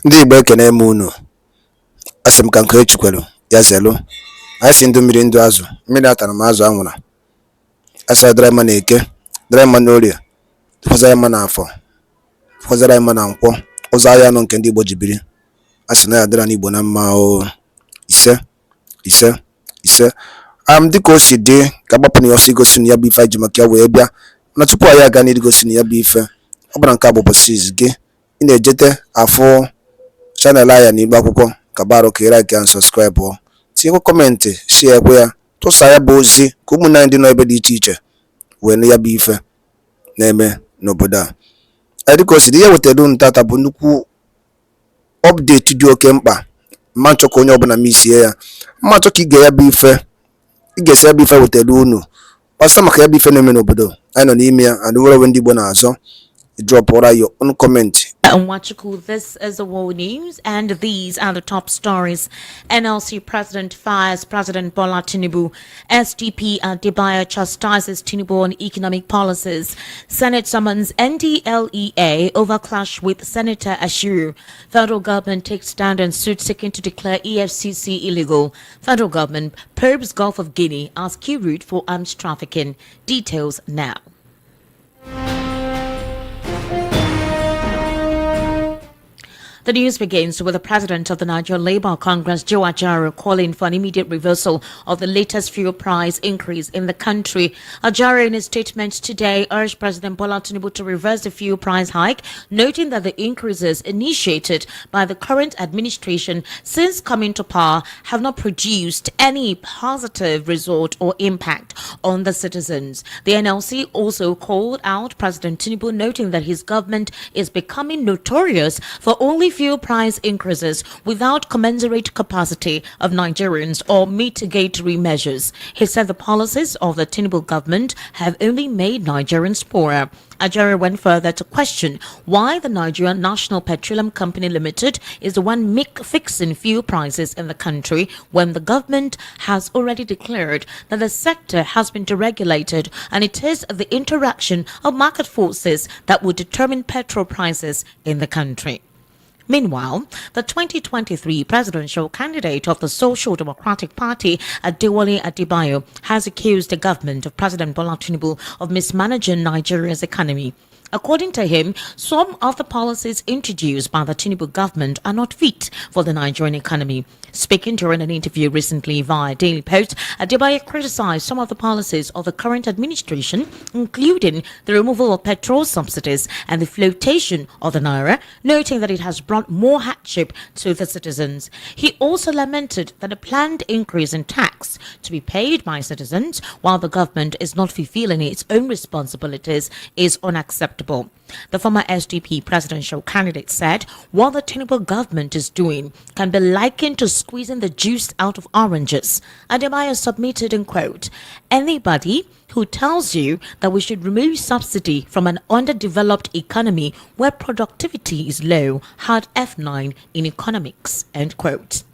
Ndị Igbo ekene m unu. Asị m ka nke echukwelu ya zelu. Anyị si ndụ mmiri ndụ azụ, mmiri atara m azụ anwụra. Asa dịrị mma na eke, dịrị mma na orie, fọzara mma na afọ, fọzara mma na nkwọ, ụzọ ahịa anọ nke ndị Igbo ji biri. Asị na ya dịrị n'Igbo na mma o. Ise, ise, ise. Dịka o si dị ka agbapụ na ya ọsọ igosi na ya bụ ife anyị ji maka ya wee bịa. Na tupu anyị aga n'igosi na ya bụ ife, ọ bụla nke a bụ ụbọchị izu gị, ị na-ejete afụ chanel anya n'Igbo akwụkwọ ka baro ka ị like and subscribe o. Tinyekwa kọmentị, share ekwe ya, tụsa ya bụ ozi ka ụmụnne anyị dị n'ebe dị iche iche wee nụ ya bụ ife na-eme n'obodo a. Dịka o si dị, ihe wetara unu tata bụ nnukwu update dị oke mkpa. Mma nchọ ka onye ọbụla misie ya, mma nchọ ka ị ga ya bụ ife, ị ga-esi ya bụ ife wetara unu gbasa maka ya bụ ife na-eme n'obodo anyị nọ n'ime ya. And nwere ndị Igbo na-azọ, drop your own comment. This is the world news, and these are the top stories. NLC President fires President Bola Tinubu. SDP Adibaya chastises Tinubu on economic policies. Senate summons NDLEA over clash with Senator Ashiru. Federal government takes stand on suit seeking to declare EFCC illegal. Federal government probes Gulf of Guinea as key route for arms trafficking. Details now. The news begins with the president of the Nigerian Labour Congress, Joe Ajaro, calling for an immediate reversal of the latest fuel price increase in the country. Ajaro, in a statement today, urged President Bola Tinubu to reverse the fuel price hike, noting that the increases initiated by the current administration since coming to power have not produced any positive result or impact on the citizens. The NLC also called out President Tinubu, noting that his government is becoming notorious for only fuel price increases without commensurate capacity of Nigerians or mitigatory measures. He said the policies of the Tinubu government have only made Nigerians poorer. Ajara went further to question why the Nigerian National Petroleum Company Limited is the one fixing fuel prices in the country when the government has already declared that the sector has been deregulated and it is the interaction of market forces that will determine petrol prices in the country. Meanwhile, the 2023 presidential candidate of the Social Democratic Party, Adewale Adebayo, has accused the government of President Bola Tinubu of mismanaging Nigeria's economy. According to him, some of the policies introduced by the Tinubu government are not fit for the Nigerian economy. Speaking during an interview recently via Daily Post, Adebayo criticized some of the policies of the current administration, including the removal of petrol subsidies and the flotation of the naira, noting that it has brought more hardship to the citizens. He also lamented that a planned increase in tax to be paid by citizens while the government is not fulfilling its own responsibilities is unacceptable. The former SDP presidential candidate said what the Tinubu government is doing can be likened to squeezing the juice out of oranges. Adebayo submitted in quote, "Anybody who tells you that we should remove subsidy from an underdeveloped economy where productivity is low had F9 in economics," end quote.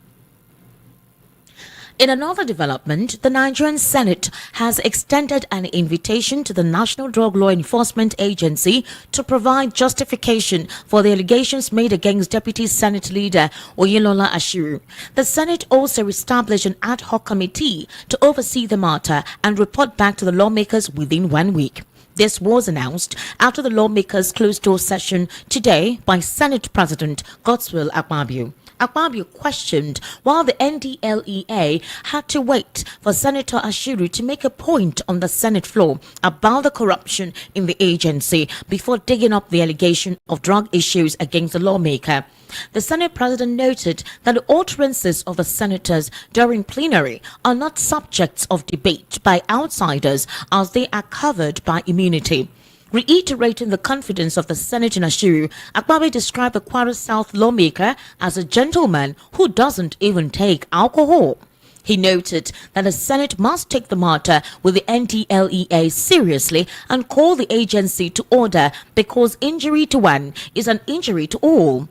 In another development, the Nigerian Senate has extended an invitation to the National Drug Law Enforcement Agency to provide justification for the allegations made against Deputy Senate Leader Oyinlola Ashiru. The Senate also established an ad hoc committee to oversee the matter and report back to the lawmakers within 1 week. This was announced after the lawmakers' closed-door session today by Senate President Godswill Akpabio. Akpabio questioned why the NDLEA had to wait for Senator Ashiru to make a point on the Senate floor about the corruption in the agency before digging up the allegation of drug issues against the lawmaker. The Senate President noted that the utterances of the senators during plenary are not subjects of debate by outsiders as they are covered by immunity. Reiterating the confidence of the Senate in Ashiru, Akpabio described the Kwara South lawmaker as a gentleman who doesn't even take alcohol. He noted that the Senate must take the matter with the NDLEA seriously and call the agency to order because injury to one is an injury to all.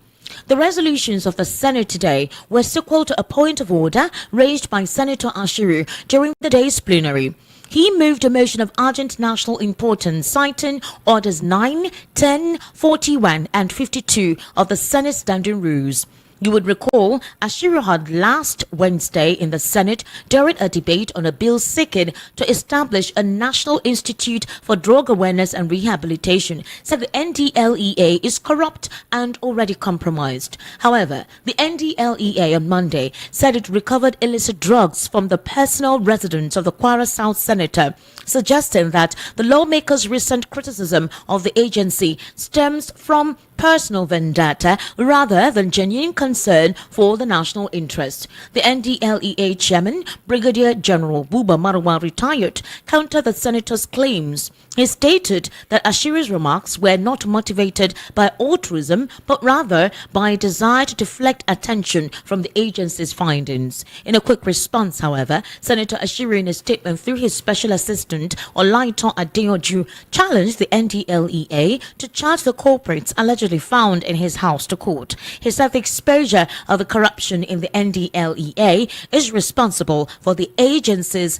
The resolutions of the Senate today were sequel to a point of order raised by Senator Ashiru during the day's plenary. He moved a motion of urgent national importance, citing Orders 9, 10, 41, and 52 of the Senate Standing Rules. You would recall Ashiru had last Wednesday in the Senate during a debate on a bill seeking to establish a National Institute for Drug Awareness and Rehabilitation said the NDLEA is corrupt and already compromised. However, the NDLEA on Monday said it recovered illicit drugs from the personal residence of the Kwara South senator, suggesting that the lawmaker's recent criticism of the agency stems from personal vendetta rather than genuine concern for the national interest. The NDLEA chairman, Brigadier General Buba Marwa, retired, countered the senator's claims. He stated that Ashiru's remarks were not motivated by altruism, but rather by a desire to deflect attention from the agency's findings. In a quick response, however, Senator Ashiru, in a statement through his special assistant, Olaito Adeoju, challenged the NDLEA to charge the culprits allegedly found in his house to court. He said the exposure of the corruption in the NDLEA is responsible for the agency's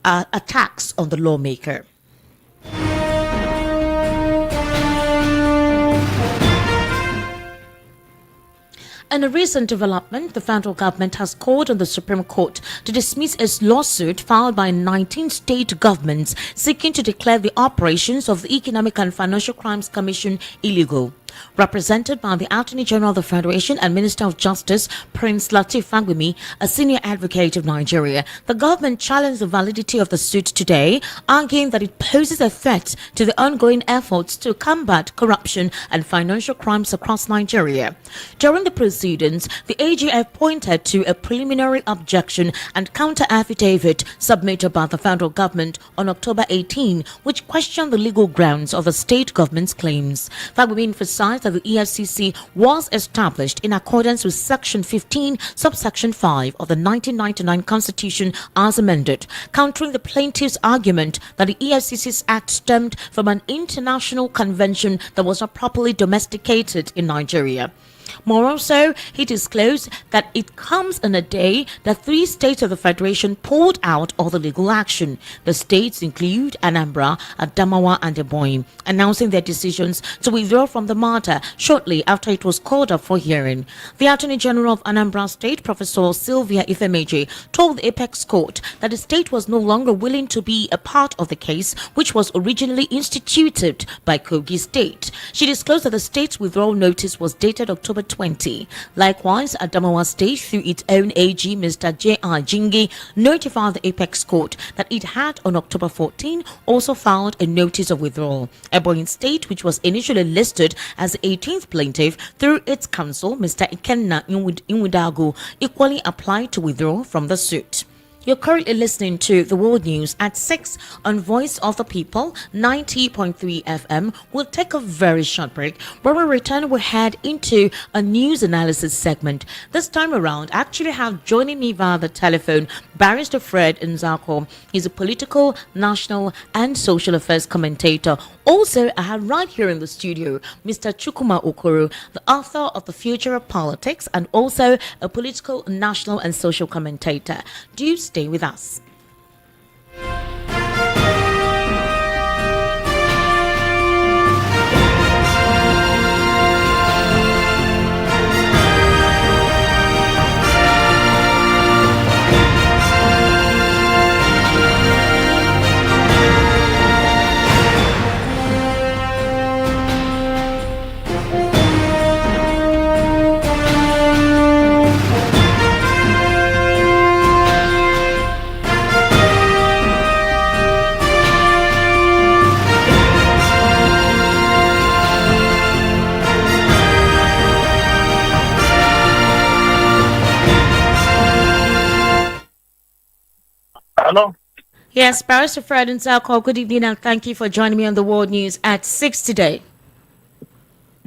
attacks on the lawmaker. In a recent development, the federal government has called on the Supreme Court to dismiss its lawsuit filed by 19 state governments seeking to declare the operations of the Economic and Financial Crimes Commission illegal. Represented by the Attorney General of the Federation and Minister of Justice, Prince Lateef Fagbemi, a senior advocate of Nigeria, the government challenged the validity of the suit today, arguing that it poses a threat to the ongoing efforts to combat corruption and financial crimes across Nigeria. During the proceedings, the AGF pointed to a preliminary objection and counter affidavit submitted by the federal government on October 18, which questioned the legal grounds of the state government's claims. Fagbemi emphasized that the EFCC was established in accordance with Section 15, subsection 5 of the 1999 Constitution as amended, countering the plaintiff's argument that the EFCC's act stemmed from an international convention that was not properly domesticated in Nigeria. Moreover, he disclosed that it comes on a day that 3 states of the Federation pulled out all the legal action. The states include Anambra, Adamawa, and Ebonyi, announcing their decisions to withdraw from the matter shortly after it was called up for hearing. The Attorney General of Anambra State, Professor Sylvia Ifemeji, told the Apex Court that the state was no longer willing to be a part of the case, which was originally instituted by Kogi State. She disclosed that the state's withdrawal notice was dated October 20. Likewise, Adamawa State, through its own AG, Mr. J.R. Jingi, notified the Apex Court that it had, on October 14, also filed a notice of withdrawal. Ebonyi State, which was initially listed as the 18th plaintiff, through its counsel, Mr. Ikenna Inwidagu, equally applied to withdraw from the suit. You're currently listening to the World News at 6 on Voice of the People, 90.3 FM. We'll take a very short break. When we return, we'll head into a news analysis segment. This time around, I actually have joining me via the telephone Barrister Fred Nzako. He's a political, national, and social affairs commentator. Also, I have right here in the studio Mr. Chukwuma Okoro, the author of The Future of Politics and also a political, national, and social commentator. Do stay with us. Hello? Yes, Barrister Fred Nzako, good evening and thank you for joining me on the World News at 6 today.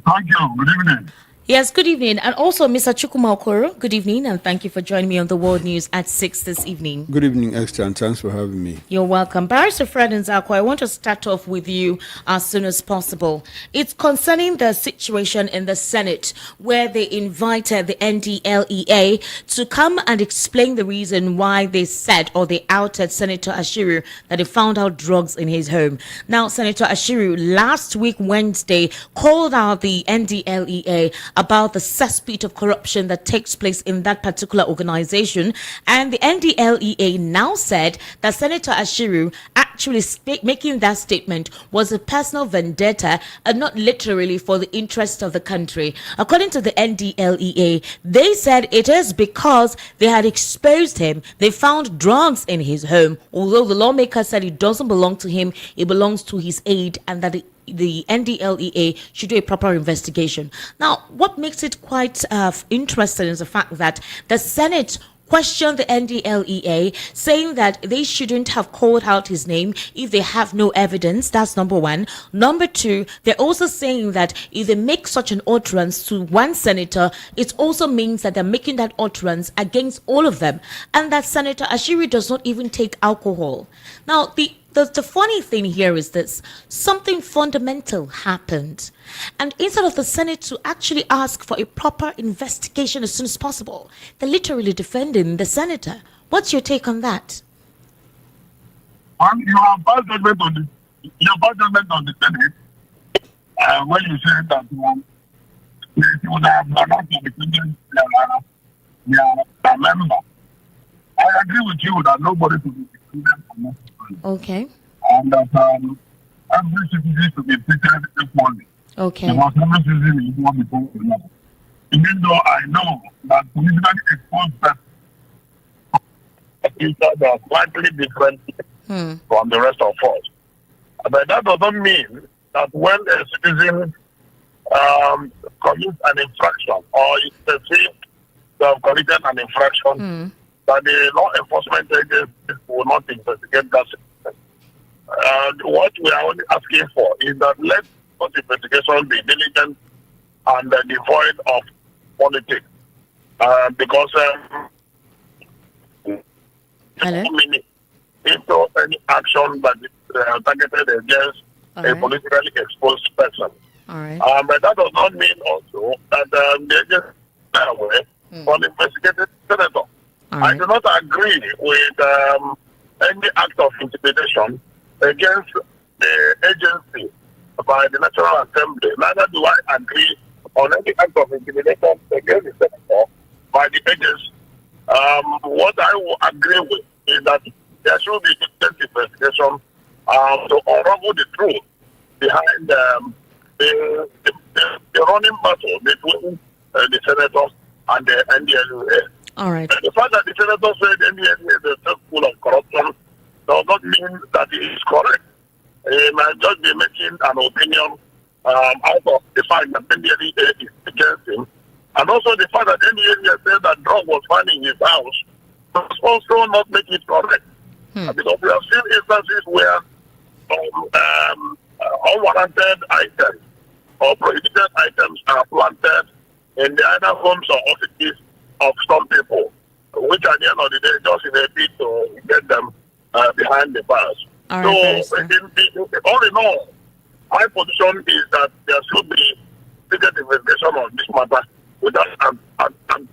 Thank you. Good evening. Yes, good evening. And also, Mr. Chukwuma Okoro, good evening, and thank you for joining me on the World News at 6 this evening. Good evening, Esther, and thanks for having me. You're welcome. Barrister Fred Nzako, I want to start off with you as soon as possible. It's concerning the situation in the Senate where they invited the NDLEA to come and explain the reason why they said or they outed Senator Ashiru that they found out drugs in his home. Now, Senator Ashiru last week, Wednesday, called out the NDLEA about the cesspit of corruption that takes place in that particular organization. And the NDLEA now said that Senator Ashiru actually making that statement was a personal vendetta and not literally for the interest of the country. According to the NDLEA, they said it is because they had exposed him. They found drugs in his home, although the lawmaker said it doesn't belong to him, it belongs to his aide, and that the NDLEA should do a proper investigation. Now, what makes it quite interesting is the fact that the Senate questioned the NDLEA, saying that they shouldn't have called out his name if they have no evidence. That's number one. Number two, they're also saying that if they make such an utterance to one senator, it also means that they're making that utterance against all of them, and that Senator Ashiru does not even take alcohol. Now, the funny thing here is this: something fundamental happened, and instead of the Senate to actually ask for a proper investigation as soon as possible, they're literally defending the senator. What's your take on that? You have bad judgment on the Senate when you say that you would have not defended their member. I agree with you that nobody should be defended for nothing. Okay. And that every citizen should be treated equally. Okay. Because every citizen is equal before the law. Even though I know that politically exposed people are slightly different from the rest of us. But that doesn't mean that when a citizen commits an infraction or is perceived to have committed an infraction, that the law enforcement agencies will not investigate that situation. What we are only asking for is that let such investigation be diligent and devoid of politics. Because into any action that is targeted against a politically exposed person. All right. But that does not mean also that the agency are away from investigating senator. I do not agree with any act of intimidation against the agency by the National Assembly. Neither do I agree on any act of intimidation against the senator by the agency. What I will agree with is that there should be diligent investigation to unravel the truth behind the running battle between the senators and the NDLEA. All right. The fact that the senator said NDLEA is a full of corruption does not mean that it is correct. He might just be making an opinion out of the fact that NDLEA is against him. And also the fact that NDLEA said that drug was found in his house does also not make it correct. Because we have seen instances where unwarranted items or prohibited items are planted in the either homes or offices of some people, which at the end of the day just in a bid to get them behind the bars. All right, so, all in all, my position is that there should be diligent investigation on this matter without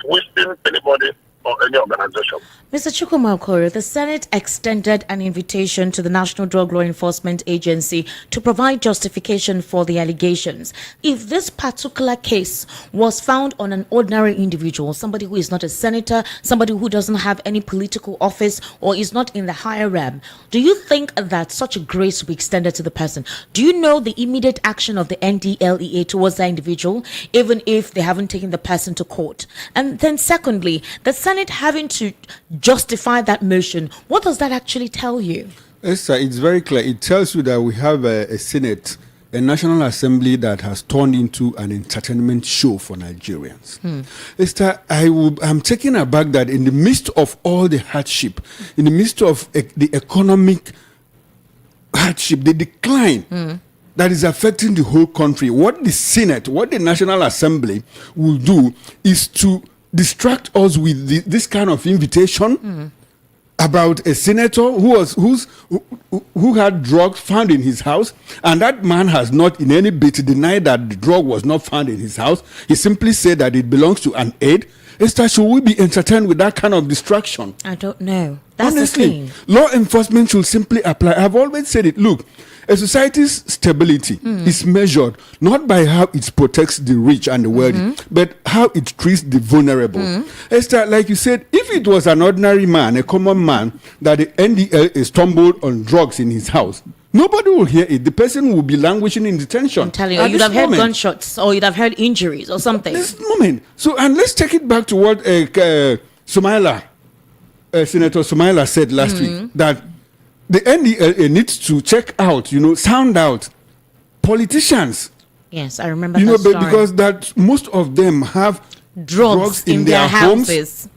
wasting anybody or any organization. Mr. Chukwuma Okoro, the Senate extended an invitation to the National Drug Law Enforcement Agency to provide justification for the allegations. If this particular case was found on an ordinary individual, somebody who is not a senator, somebody who doesn't have any political office or is not in the higher realm, do you think that such a grace will be extended to the person? Do you know the immediate action of the NDLEA towards that individual, even if they haven't taken the person to court? And then secondly, the Senate having to justify that motion, what does that actually tell you? Esther, it's very clear. It tells you that we have a Senate, a National Assembly that has turned into an entertainment show for Nigerians. Esther, I'm taken aback that in the midst of all the hardship, in the midst of the economic hardship, the decline that is affecting the whole country. What the Senate, what the National Assembly will do is to distract us with this kind of invitation about a senator who had drugs found in his house, and that man has not in any bit denied that the drug was not found in his house. He simply said that it belongs to an aide. Esther, should we be entertained with that kind of distraction? I don't know. That's Honestly, the thing. law enforcement should simply apply. I've always said it. Look, a society's stability is measured not by how it protects the rich and the wealthy, but how it treats the vulnerable. Esther, like you said, if it was an ordinary man, a common man, that the NDLA stumbled on drugs in his house, nobody will hear it. The person will be languishing in detention. I'm telling you, you'd have heard gunshots or you'd have heard injuries or something. This moment. So, and let's take it back to what Senator Sumaila said last week, that the NDLA needs to check out, sound out politicians. Yes, I remember that story. Because that most of them have drugs in their houses. Homes,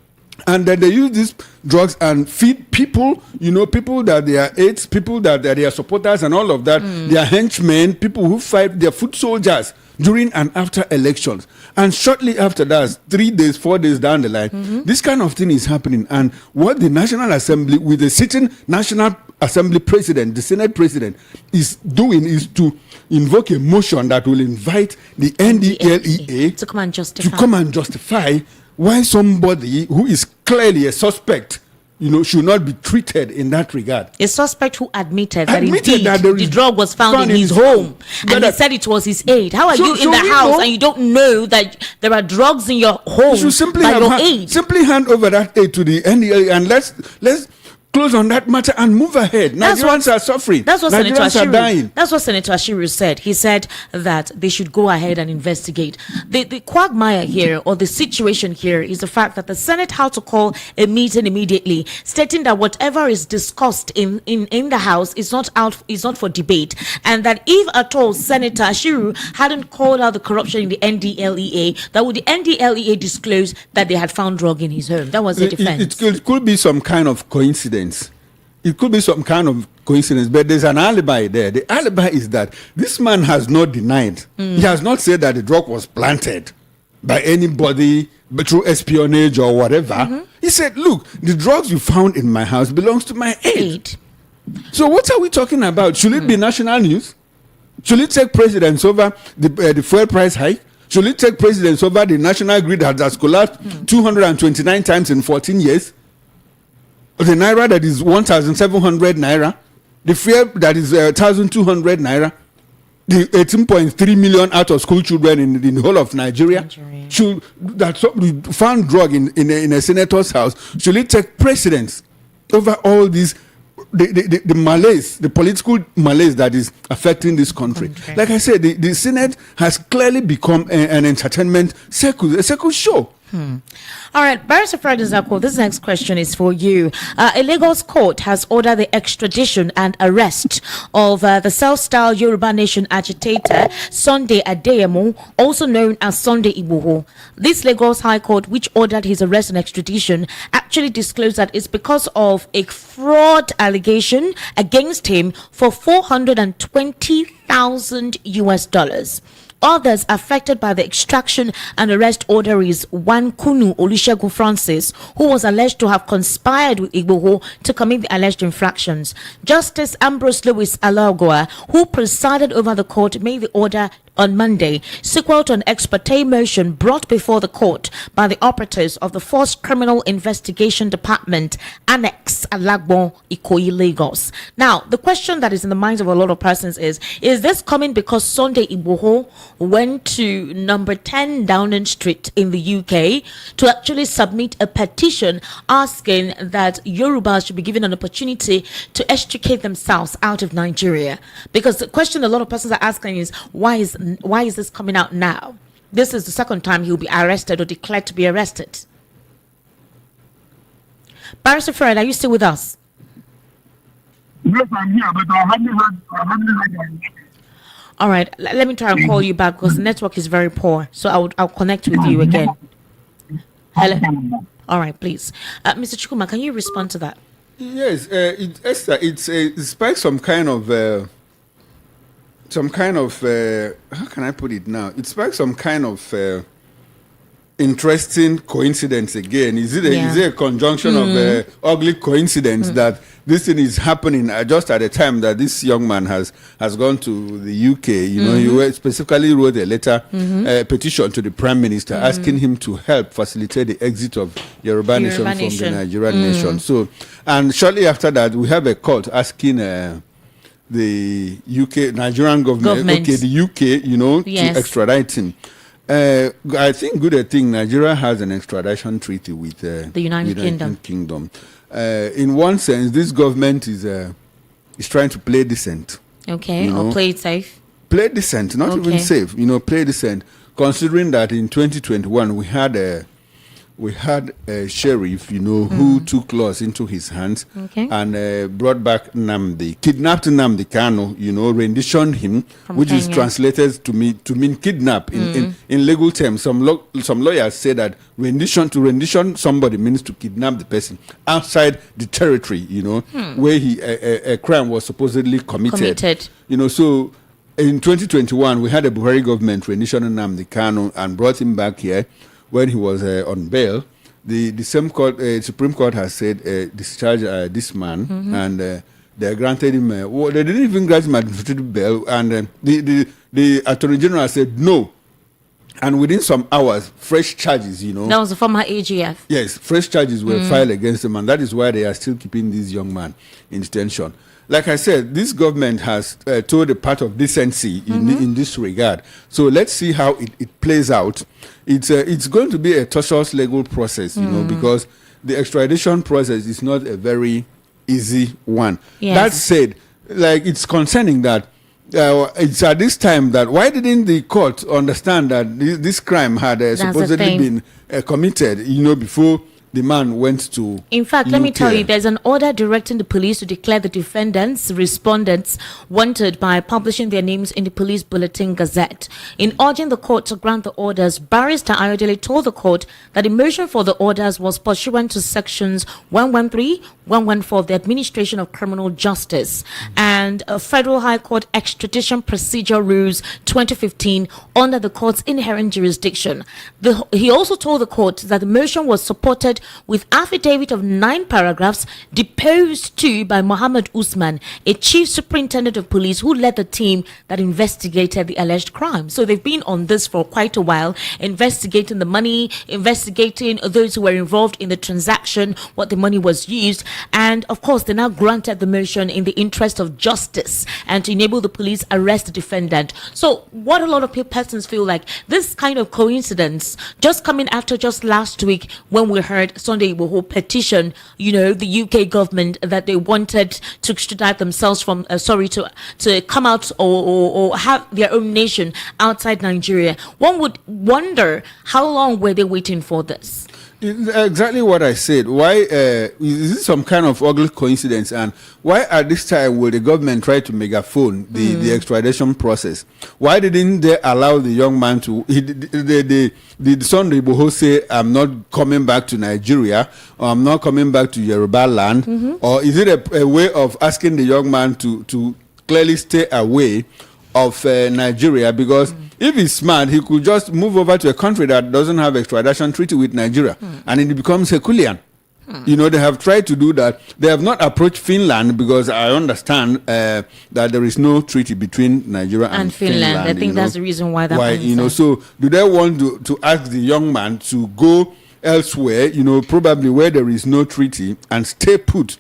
and then they use these drugs and feed people, people that they are aides, people that they are their supporters and all of that. They are henchmen, people who fight, their foot soldiers during and after elections. And shortly after that, 3 days, 4 days down the line, this kind of thing is happening. And what the National Assembly, with the sitting National Assembly president, the Senate president, is doing is to invoke a motion that will invite the NDLEA to come and justify why somebody who is clearly a suspect, should not be treated in that regard. A suspect who admitted that indeed that the drug was found in his home, and he said it was his aide. How are you in the house and you don't know that there are drugs in your home by your aide? Simply hand over that aid to the NDA and let's close on that matter and move ahead. Nigerians are suffering. That's what Nigerians are dying. That's what Senator Ashiru said. He said that they should go ahead and investigate. The quagmire here, or the situation here, is the fact that the Senate had to call a meeting immediately, stating that whatever is discussed in the House is not for debate, and that if at all Senator Ashiru hadn't called out the corruption in the NDLEA, that would the NDLEA disclose that they had found drug in his home. That was the defense. It could be some kind of coincidence. It could be some kind of coincidence, but there's an alibi there. The alibi is that this man has not denied. He has not said that the drug was planted by anybody but through espionage or whatever. He said, look, the drugs you found in my house belongs to my aide. So what are we talking about? Should it be national news? Should it take precedence over the fuel price hike? Should it take precedence over the national grid that has collapsed 229 times in 14 years? The naira that is 1,700 naira, the fuel that is 1,200 naira, the 18.3 million out of school children in the whole of Nigeria. Should that found drug in a senator's house, should it take precedence over all these the malaise, the political malaise that is affecting this country? Like I said, the Senate has clearly become an entertainment circus, a circus show. All right, Barrister Friday Zako, this next question is for you. A Lagos court has ordered the extradition and arrest of the self-styled Yoruba Nation agitator Sunday Adeyemo, also known as Sunday Igboho. This Lagos High Court, which ordered his arrest and extradition, actually disclosed that it's because of a fraud allegation against him for $420,000. Others affected by the extraction and arrest order is one Kanu Olusegun Francis, who was alleged to have conspired with Igboho to commit the alleged infractions. Justice Ambrose Lewis Alagua, who presided over the court, made the order on Monday, sequel to an ex parte motion brought before the court by the operatives of the Forced Criminal Investigation Department, Annex Alagbon, Ikoyi, Lagos. Now, the question that is in the minds of a lot of persons is this coming because Sunday Igboho went to number 10 Downing Street in the UK to actually submit a petition asking that Yorubas should be given an opportunity to extricate themselves out of Nigeria? Because the question a lot of persons are asking is, why is this coming out now? This is the second time he'll be arrested or declared to be arrested. Barrister Fred, are you still with us? Yes, I'm here, but I haven't heard. All right, let me try and call you back because the network is very poor. So I'll connect with you again. Hello. All right, please, Mr. Chukuma, can you respond to that? Yes, Esther, it spikes some kind of some kind of how can I put it now? It sparks some kind of interesting coincidence again. Is it a conjunction of ugly coincidence that this thing is happening just at the time that this young man has gone to the UK? You know, he specifically wrote a letter, petition to the Prime Minister asking him to help facilitate the exit of Yoruba nation from the Nigerian nation. So, and shortly after that, we have a court asking the UK Nigerian government, the UK, you know, to extradite him. I think good thing Nigeria has an extradition treaty with the United Kingdom. In one sense, this government is trying to play decent. Okay, or play it safe. Play decent, not even safe. You know, play decent. Considering that in 2021 we had a sheriff, you know, who took laws into his hands and brought back nnamdi, kidnapped nnamdi Kanu, you know, renditioned him, from which Kenya. Is translated to mean kidnap in legal terms. Some lawyers say that to rendition somebody means to kidnap the person outside the territory, you know, where a crime was supposedly committed. You know, so in 2021 we had a Buhari government renditioning nnamdi Kanu and brought him back here. When he was on bail, the same court, Supreme Court has said discharge this man, and they granted him. They didn't even grant him administrative bail, and the Attorney General said no. And within some hours, fresh charges, you know. That was the former AGF. Yes, fresh charges were filed against him, and that is why they are still keeping this young man in detention. Like I said, this government has told a part of decency in this regard. So let's see how it plays out. It's going to be a tortuous legal process, you know, because the extradition process is not a very easy one. Yes. That said, like, it's concerning that it's at this time that why didn't the court understand that this crime had supposedly been committed, you know, before the man went to. In fact, let me tell you, there's an order directing the police to declare the defendants, respondents, wanted by publishing their names in the Police Bulletin Gazette. In urging the court to grant the orders, Barrister Ayodele told the court that the motion for the orders was pursuant to sections 113, 114 of the Administration of Criminal Justice and Federal High Court Extradition Procedure Rules 2015 under the court's inherent jurisdiction. He also told the court that the motion was supported with affidavit of 9 paragraphs deposed to by Mohammed Usman, a chief superintendent of police who led the team that investigated the alleged crime. So they've been on this for quite a while, investigating the money, investigating those who were involved in the transaction, what the money was used, and of course they now granted the motion in the interest of justice and to enable the police arrest the defendant. So what a lot of persons feel like, this kind of coincidence just coming after just last week when we heard Sunday Igboho petition, you know, the UK government that they wanted to extradite themselves from, to come out or have their own nation outside Nigeria. One would wonder, how long were they waiting for this? Exactly what I said. Why is this some kind of ugly coincidence? And why at this time will the government try to megaphone the extradition process? Why didn't they allow the young man to? Did Sunday Igboho say, "I'm not coming back to Nigeria," or "I'm not coming back to Yoruba land"? Or is it a way of asking the young man to clearly stay away of Nigeria? Because if he's smart, he could just move over to a country that doesn't have extradition treaty with Nigeria, and it becomes Herculean. You know, they have tried to do that. They have not approached Finland because I understand that there is no treaty between Nigeria and Finland. I think that's the reason why that. Why, you know, so do they want to ask the young man to go elsewhere, you know, probably where there is no treaty, and stay put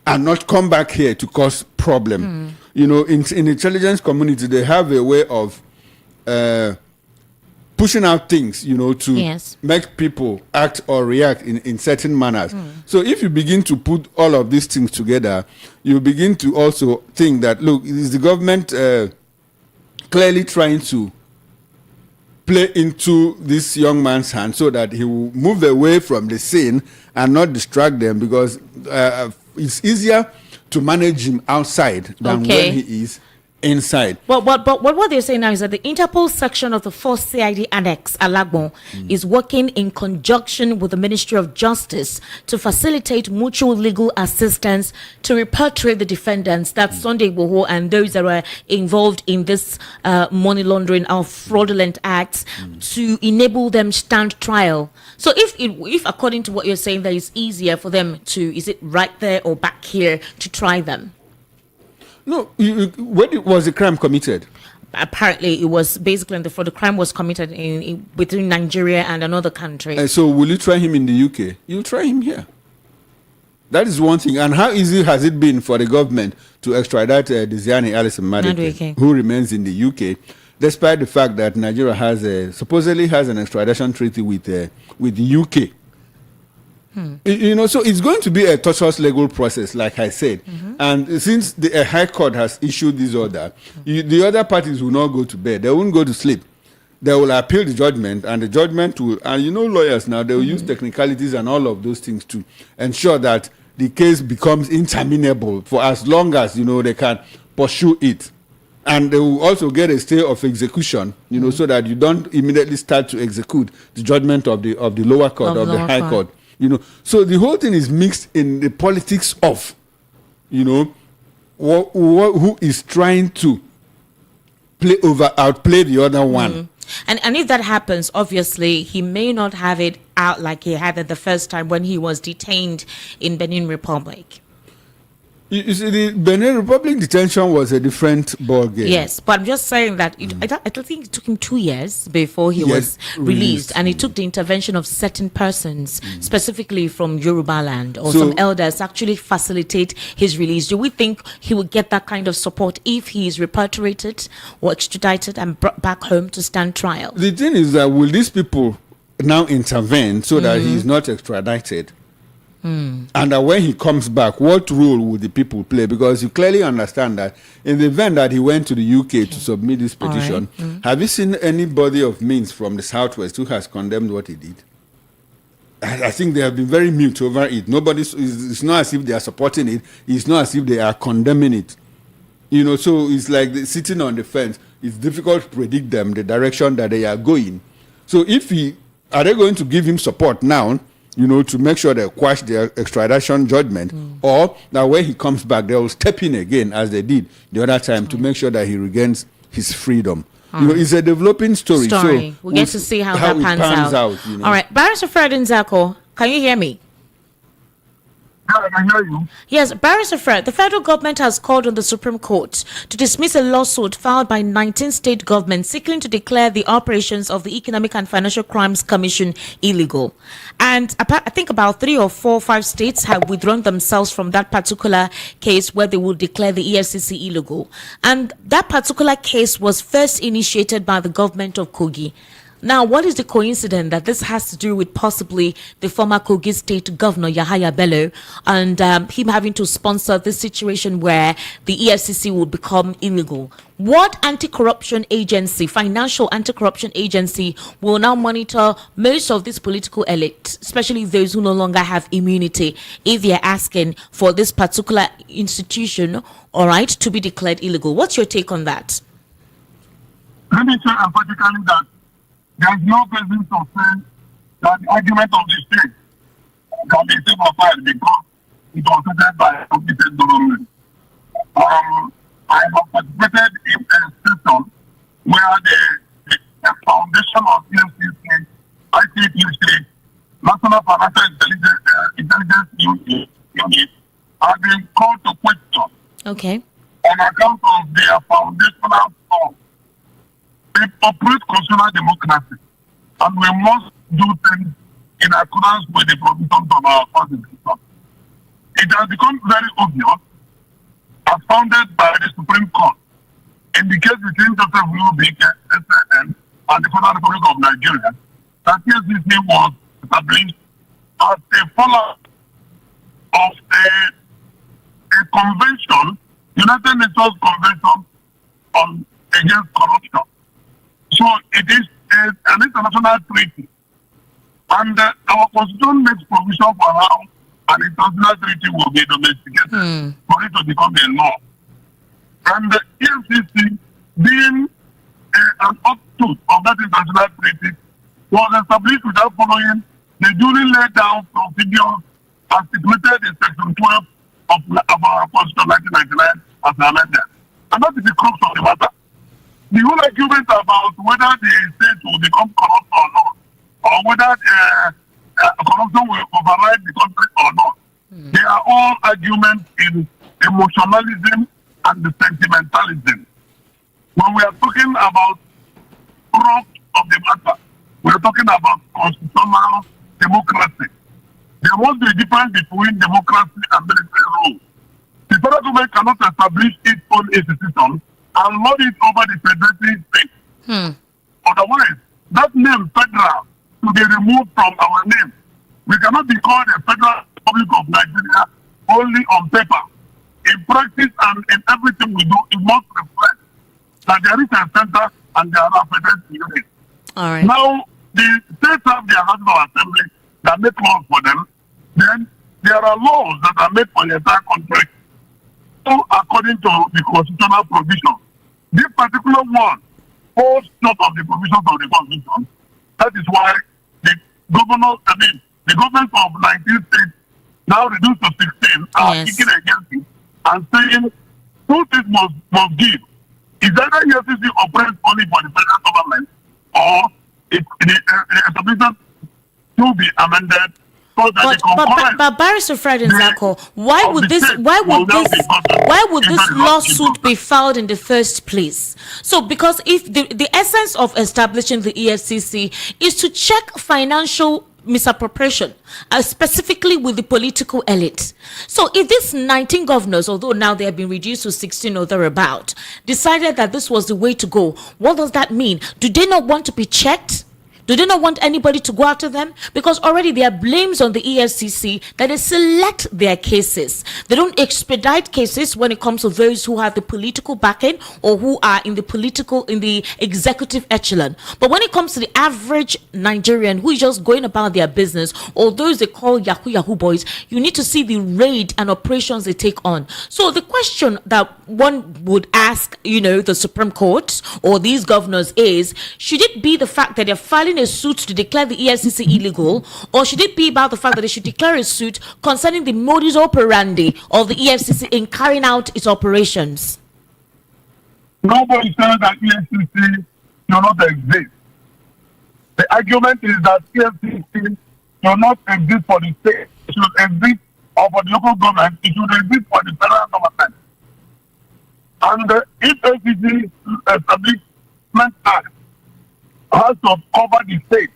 and not come back here to cause problem? You know, in the intelligence community, they have a way of pushing out things, you know, to make people act or react in certain manners. So if you begin to put all of these things together, you begin to also think that, look, is the government clearly trying to play into this young man's hand so that he will move away from the scene and not distract them, because it's easier to manage him outside than when he is inside. But what they're saying now is that the Interpol section of the 4th CID Annex, Alagbon, is working in conjunction with the Ministry of Justice to facilitate mutual legal assistance to repatriate the defendants, that's Sunday Igboho and those that were involved in this money laundering or fraudulent acts, to enable them stand trial. So if according to what you're saying, that it's easier for them to, is it right there or back here to try them? No, when was the crime committed? Apparently, it was basically the crime was committed in between Nigeria and another country. So, will you try him in the UK? You'll try him here. That is one thing. And how easy has it been for the government to extradite Diziani Alison Madueke, who remains in the UK, despite the fact that Nigeria supposedly has an extradition treaty with the UK? So it's going to be a tortuous legal process, like I said. And since the High Court has issued this order, the other parties will not go to bed. They won't go to sleep. They will appeal the judgment, and the judgment will, and lawyers now, they will use technicalities and all of those things to ensure that the case becomes interminable for as long as, they can pursue it. And they will also get a stay of execution, so that you don't immediately start to execute the judgment of the lower court, of the High Court. So the whole thing is mixed in the politics of, who is trying to outplay the other one. And if that happens, obviously, he may not have it out like he had it the first time when he was detained in Benin Republic. You see, the Benin Republic detention was a different ball game. Yes, but I'm just saying that I don't think it took him 2 years before he was released, and it took the intervention of certain persons, specifically from Yoruba land or some elders, actually facilitate his release. Do we think he would get that kind of support if he is repatriated or extradited and brought back home to stand trial? The thing is that will these people now intervene so that he is not extradited? And that when he comes back, what role will the people play? Because you clearly understand that in the event that he went to the UK to submit this petition, have you seen anybody of means from the Southwest who has condemned what he did? I think they have been very mute over it. It's not as if they are supporting it. It's not as if they are condemning it. So it's like sitting on the fence. It's difficult to predict them, the direction that they are going. So are they going to give him support now, to make sure they quash their extradition judgment, or that when he comes back, they will step in again, as they did the other time, to make sure that he regains his freedom. It's a developing story. So we'll get to see how that pans out. All right. Barrister Fred Nzako, can you hear me? I can hear you. Yes, Barrister Fred, the federal government has called on the Supreme Court to dismiss a lawsuit filed by 19 state governments seeking to declare the operations of the Economic and Financial Crimes Commission illegal. And I think about 3 or 4 or 5 states have withdrawn themselves from that particular case where they will declare the EFCC illegal. And that particular case was first initiated by the government of Kogi. Now, what is the coincidence that this has to do with possibly the former Kogi State Governor Yahaya Bello and him having to sponsor this situation where the EFCC will become illegal? What anti-corruption agency, financial anti-corruption agency, will now monitor most of this political elite, especially those who no longer have immunity, if they're asking for this particular institution, all right, to be declared illegal? What's your take on that? Let me say emphatically that there is no basis to say that the argument of the state can be simplified because it was settled by the state government. I have participated in a system where the foundation of EFCC, ICPC, National Financial Intelligence Unit, have been called to question. Okay. On account of their foundational flaws. They operate constitutional democracy, and we must do things in accordance with the provisions of our constitution. It has become very obvious, as founded by the Supreme Court, in the case between Joseph Lubik, SN, and the Federal Republic of Nigeria, that EFCC was established as a follower of a convention, United Nations Convention against Corruption. So it is an international treaty, and our constitution makes provision for how an international treaty will be domesticated for it to become a law. And the EFCC, being an offshoot of that international treaty, was established without following the duly laid down procedures as stipulated in Section 12 of our Constitution 1999 as amended. And that is the crux of the matter. The whole argument about whether the state will become corrupt or not, or whether corruption will override the country or not, they are all arguments in emotionalism and the sentimentalism. When we are talking about crux of the matter, we are talking about constitutional democracy. There must be a difference between democracy and military rule. The federal government cannot establish its own institution and lord it over the federative state. Otherwise, that name federal will be removed from our name. We cannot be called a Federal Republic of Nigeria only on paper. In practice and in everything we do, it must reflect that there is a center and there are federal units. All right. Now, the states have their House of Assembly that make laws for them. Then there are laws that are made for the entire country, so according to the constitutional provision. This particular one falls short of the provisions of the Constitution. That is why the governments of 19 states, now reduced to 16, are kicking against it and saying two things must give. Is either EFCC operates only for the federal government, or the establishment to be amended so that but Barrister Fred Nzako, why would this lawsuit be filed in the first place? So, because if the essence of establishing the EFCC is to check financial misappropriation, specifically with the political elite. So if these 19 governors, although now they have been reduced to 16 or thereabout, decided that this was the way to go, what does that mean? Do they not want to be checked? Do they not want anybody to go after them? Because already there are blames on the EFCC that they select their cases. They don't expedite cases when it comes to those who have the political backing or who are in the executive echelon. But when it comes to the average Nigerian who is just going about their business, or those they call Yahoo boys, you need to see the raid and operations they take on. So the question that one would ask, the Supreme Court or these governors is, should it be the fact that they're filing a suit to declare the EFCC illegal, or should it be about the fact that they should declare a suit concerning the modus operandi of the EFCC in carrying out its operations? Nobody says that EFCC do not exist. The argument is that EFCC do not exist for the state. It should exist or for the local government. It should exist for the federal government. And if EFCC Establishment Act has to cover the state,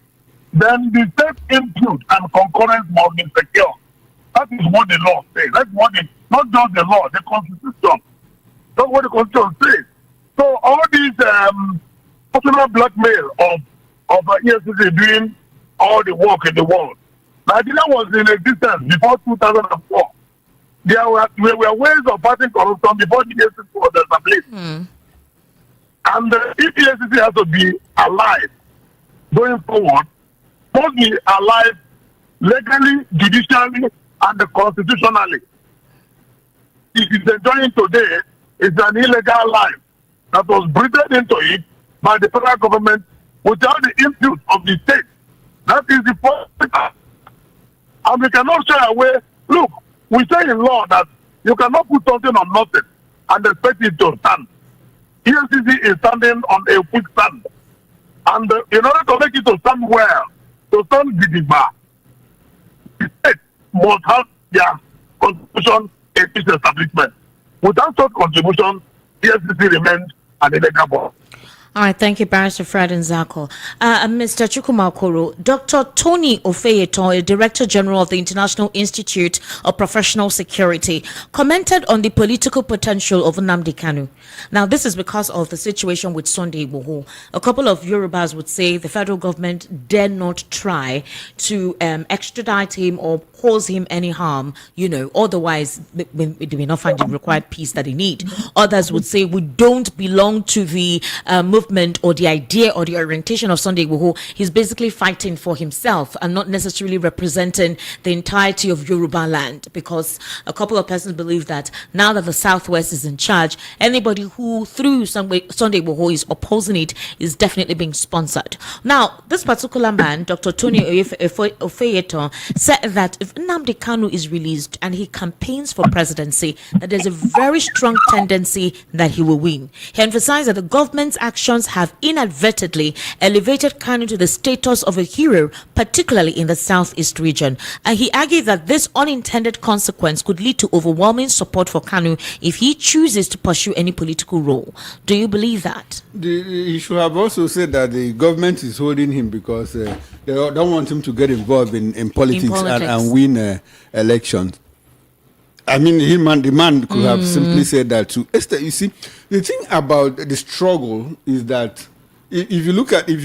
then the state input and concurrence must be secure. That is what the law says. That's what not just the law, the Constitution. That's what the Constitution says. So all these personal blackmail of EFCC doing all the work in the world. Nigeria was in existence before 2004. There were ways of fighting corruption before the EFCC was established. And if EFCC has to be alive going forward, must be alive legally, judicially, and constitutionally. If it's enjoying today, it's an illegal life that was breathed into it by the federal government without the input of the state. That is the first. And we cannot shy away. Look, we say in law that you cannot put something on nothing and expect it to stand. EFCC is standing on a quicksand. And in order to make it to stand well, to stand gidigba, the state must have their contribution in its establishment. Without such contribution, EFCC remains an illegal body. All right, thank you, Barrister Fred Nzako. Mr. Chukwumakoro, Dr. Tony Ofeyeton, Director General of the International Institute of Professional Security, commented on the political potential of nnamdi Kanu. Now, this is because of the situation with Sunday Igboho. A couple of Yorubas would say the federal government dare not try to extradite him or cause him any harm, otherwise they may not find the required peace that they need. Others would say we don't belong to the movement movement or the idea or the orientation of Sunday Igboho, he's basically fighting for himself and not necessarily representing the entirety of Yoruba land, because a couple of persons believe that now that the Southwest is in charge, anybody who through Sunday Igboho is opposing it is definitely being sponsored. Now, this particular man, Dr. Tony Ofeyeton, said that if Nnamdi Kanu is released and he campaigns for presidency, that there's a very strong tendency that he will win. He emphasized that the government's actions have inadvertently elevated Kanu to the status of a hero, particularly in the southeast region. And he argued that this unintended consequence could lead to overwhelming support for Kanu if he chooses to pursue any political role. Do you believe that? He should have also said that the government is holding him because they don't want him to get involved in politics, and win elections. I mean, the man could have simply said that too. Esther, you see, the thing about the struggle is that if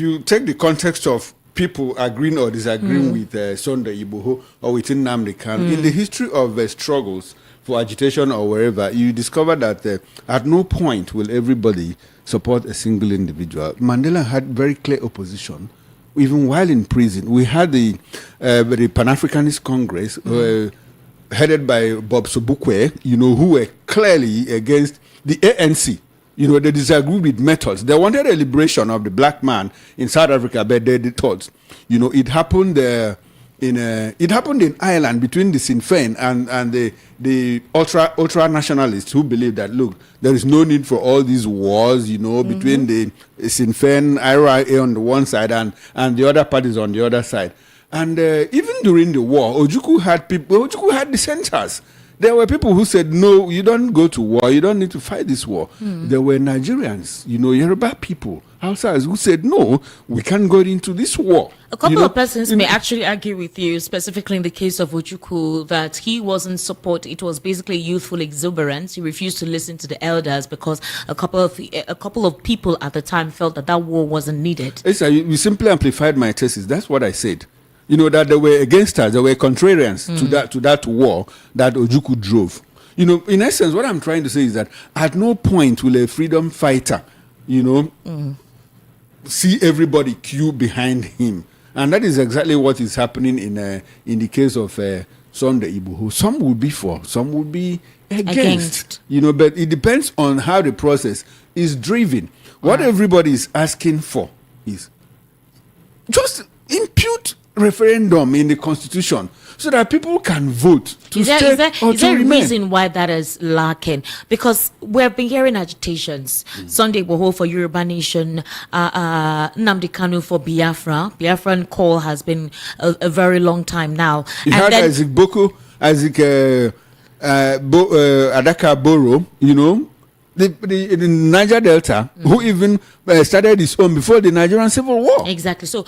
you take the context of people agreeing or disagreeing with Sunday Igboho or with nnamdi Kanu, in the history of struggles for agitation or wherever, you discover that at no point will everybody support a single individual. Mandela had very clear opposition. Even while in prison, we had the Pan-Africanist Congress, headed by Bob Sobukwe, who were clearly against the ANC. They disagreed with methods. They wanted a liberation of the black man in South Africa, but they thought, it happened in Ireland between the Sinn Féin and the ultra nationalists who believe that, look, there is no need for all these wars, between the Sinn Féin, IRA on the one side and the other parties on the other side. And even during the war, Ojukwu had dissenters. There were people who said, no, you don't go to war. You don't need to fight this war. There were Nigerians, Yoruba people, Hausas, who said, no, we can't go into this war. A couple of persons may actually argue with you, specifically in the case of Ojukwu, that he wasn't support. It was basically youthful exuberance. He refused to listen to the elders because a couple of people at the time felt that war wasn't needed. You simply amplified my thesis. That's what I said. That they were against us, they were contrarians to that war that Ojukwu drove. In essence, what I'm trying to say is that at no point will a freedom fighter, see everybody queue behind him. And that is exactly what is happening in the case of Sunday Igboho. Some will be for, some will be against. But it depends on how the process is driven. What everybody is asking for is just impute referendum in the constitution so that people can vote to stay or to remain. Is there a reason why that is lacking? Because we've been hearing agitations. Sunday Igboho for Yoruba Nation, Nnamdi Kanu for Biafra. Biafran call has been a very long time now. You had Isaac Boko, Adaka Boro, the Niger Delta, who even started his own before the Nigerian Civil War. Exactly. So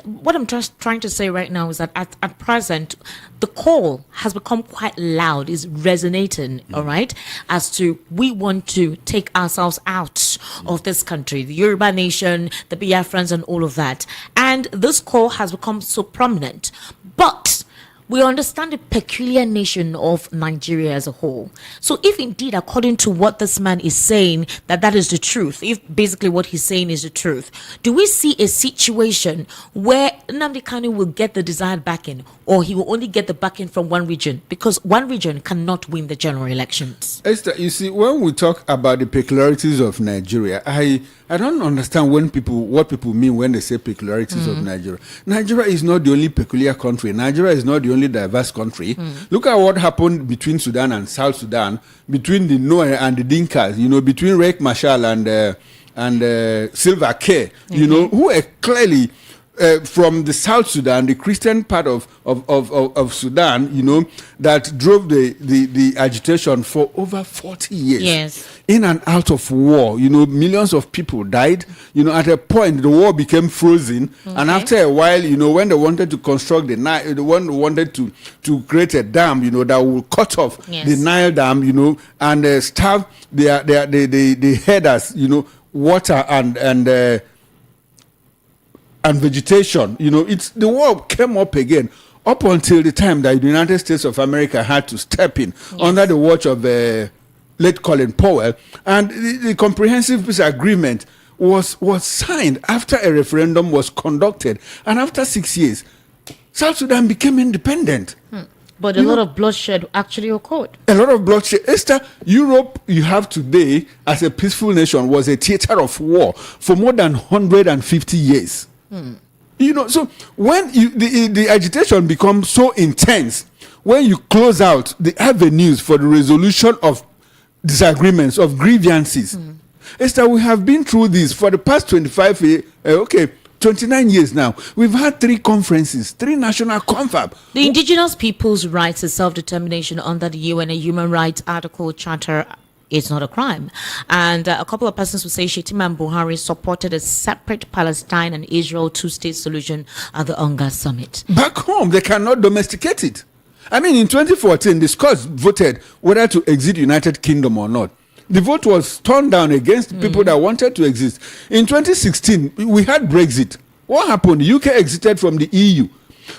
what I'm trying to say right now is that at present, the call has become quite loud, is resonating, all right, as to we want to take ourselves out of this country, the Yoruba Nation, the Biafrans and all of that. And this call has become so prominent. But we understand the peculiar nation of Nigeria as a whole. So if indeed, according to what this man is saying, that is the truth, if basically what he's saying is the truth, do we see a situation where Nnamdi Kanu will get the desired backing, or he will only get the backing from one region? Because one region cannot win the general elections. Esther, you see, when we talk about the peculiarities of Nigeria, I don't understand what people mean when they say peculiarities of Nigeria. Nigeria is not the only peculiar country. Nigeria is not the only diverse country. Look at what happened between Sudan and South Sudan, between the Noe and the Dinkas, between Riek Machar and Silva K, who are clearly from the South Sudan, the Christian part of Sudan, that drove the agitation for over 40 years. Yes. In and out of war, millions of people died. At a point, the war became frozen. Okay. And after a while, when they wanted to construct the Nile, the one wanted to create a dam, that will cut off the Nile Dam, and starve the headers, water and vegetation. The war came up again, up until the time that the United States of America had to step in under the watch of late Colin Powell, and the comprehensive peace agreement was signed after a referendum was conducted, and after 6 years, South Sudan became independent. But a lot of bloodshed actually occurred. A lot of bloodshed. Esther, Europe you have today as a peaceful nation was a theater of war for more than 150 years. So when the agitation becomes so intense, when you close out the avenues for the resolution of disagreements, of grievances, Esther, we have been through this for the past 29 years now. We've had 3 conferences, 3 national confab. The Indigenous People's Rights to Self-Determination under the UN Human Rights Article Charter is not a crime. And a couple of persons will say Shetima and Buhari supported a separate Palestine and Israel 2-state solution at the UNGA summit. Back home, they cannot domesticate it. I mean, in 2014, the Scots voted whether to exit United Kingdom or not. The vote was turned down against people that wanted to exist. In 2016, we had Brexit. What happened? The UK exited from the EU.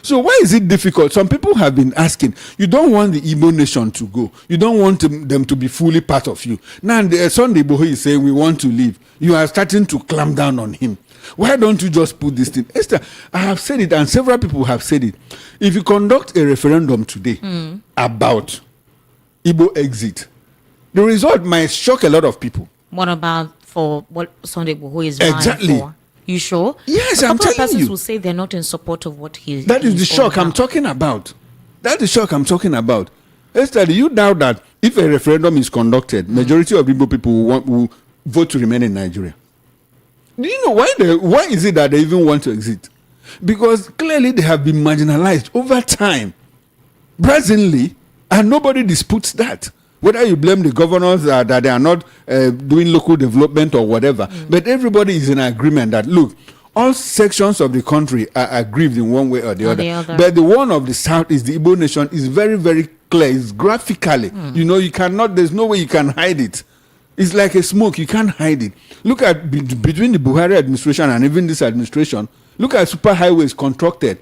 So why is it difficult? Some people have been asking, you don't want the Igbo nation to go. You don't want them to be fully part of you. Now, Sunday Igboho is saying we want to leave. You are starting to clamp down on him. Why don't you just put this thing? Esther, I have said it, and several people have said it. If you conduct a referendum today about Igbo exit, the result might shock a lot of people. What about for what Sunday Igboho is vying for? You sure? Yes, I'm telling you. A couple of persons will say they're not in support of what he is. That is the shock I'm talking about. That is the shock I'm talking about. Esther, do you doubt that if a referendum is conducted, majority of Igbo people will vote to remain in Nigeria? Do you know why is it that they even want to exit? Because clearly they have been marginalized over time, brazenly, and nobody disputes that. Whether you blame the governors that they are not doing local development or whatever, but everybody is in agreement that, look, all sections of the country are aggrieved in one way or the other. But the one of the South is the Igbo nation is very, very clear. It's graphically. You cannot, there's no way you can hide it. It's like a smoke. You can't hide it. Look at between the Buhari administration and even this administration. Look at superhighways constructed,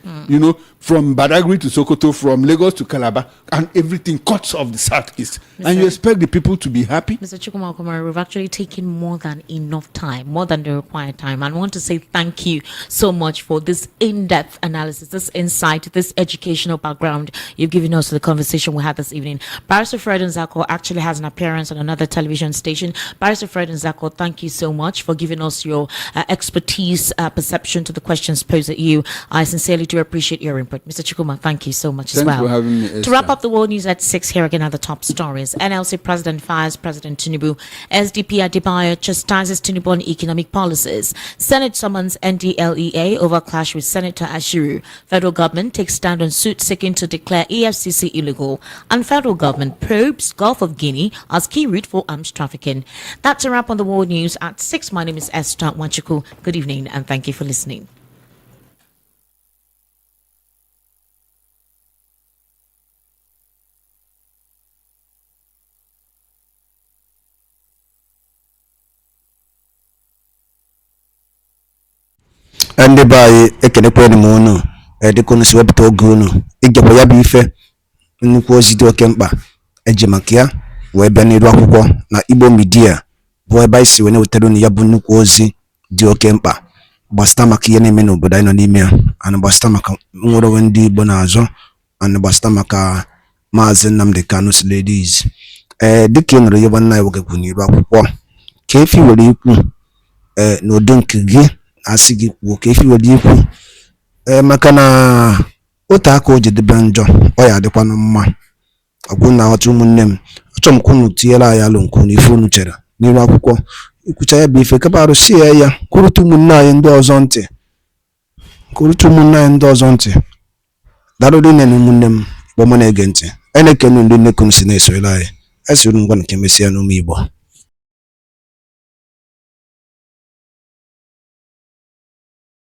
from Badagry to Sokoto, from Lagos to Calabar, and everything cuts off the southeast. And you expect the people to be happy? Mr. Chukwuma Okomari, we've actually taken more than enough time, more than the required time. And I want to say thank you so much for this in-depth analysis, this insight, this educational background you've given us to the conversation we had this evening. Barrister Fred Nzako actually has an appearance on another television station. Barrister Fred Nzako, thank you so much for giving us your expertise, perception to the questions posed at you. I sincerely do appreciate your input. Mr. Chukwuma, thank you so much as well. Thanks for having me, Esther. To wrap up the world news at 6, here again are the top stories. NLC President fires President Tinubu. SDP Adebayo chastises Tinubu on economic policies. Senate summons NDLEA over clash with Senator Ashiru. Federal government takes stand on suit seeking to declare EFCC illegal. And federal government probes Gulf of Guinea as key route for arms trafficking. That's a wrap on the world news at 6. My name is Esther Wanchuku. Good evening and thank you for listening. Ndị be anyị ekenekwanụ m unu dịka unu si wepụta oge unu igekwa ya bụ ife nnukwu ozi dị oke mkpa eji maka ya wee bịa n'iru akwụkwọ na Igbo Media bụ ebe anyị si wee na-wetara unu ya bụ nnukwu ozi dị oke mkpa gbasịta maka ihe na-eme n'obodo anyị nọ n'ime ya, ana gbasịta maka nwere onwe ndị Igbo na-azọ, ana gbasịta maka Maazị Nnamdi Kanu Ladies. Dịka ị nụrụ ihe nwanne anyị wegekwu n'iru akwụkwọ ka efi were ikwu n'udo nke gị asị gị kwuo ka efi were ikwu maka na otu aka o jedebe njọ ọ ya adịkwanụ mma. Ọgwụ na ọtụ ụmụnne m, achọrọ m ka unu tinyere anyị alụ nke unu ife unu chere n'iru akwụkwọ ikwucha ya bụ ife kapa arụsị ya kwurụta ụmụnne anyị ndị ọzọ ntị darụrụ nne na ụmụnne m kpọmọ na-ege ntị anyị na-ekene ndị nnekunu si na-esoyere anyị esiri ngwa nke mesịa n'ụmụ Igbo.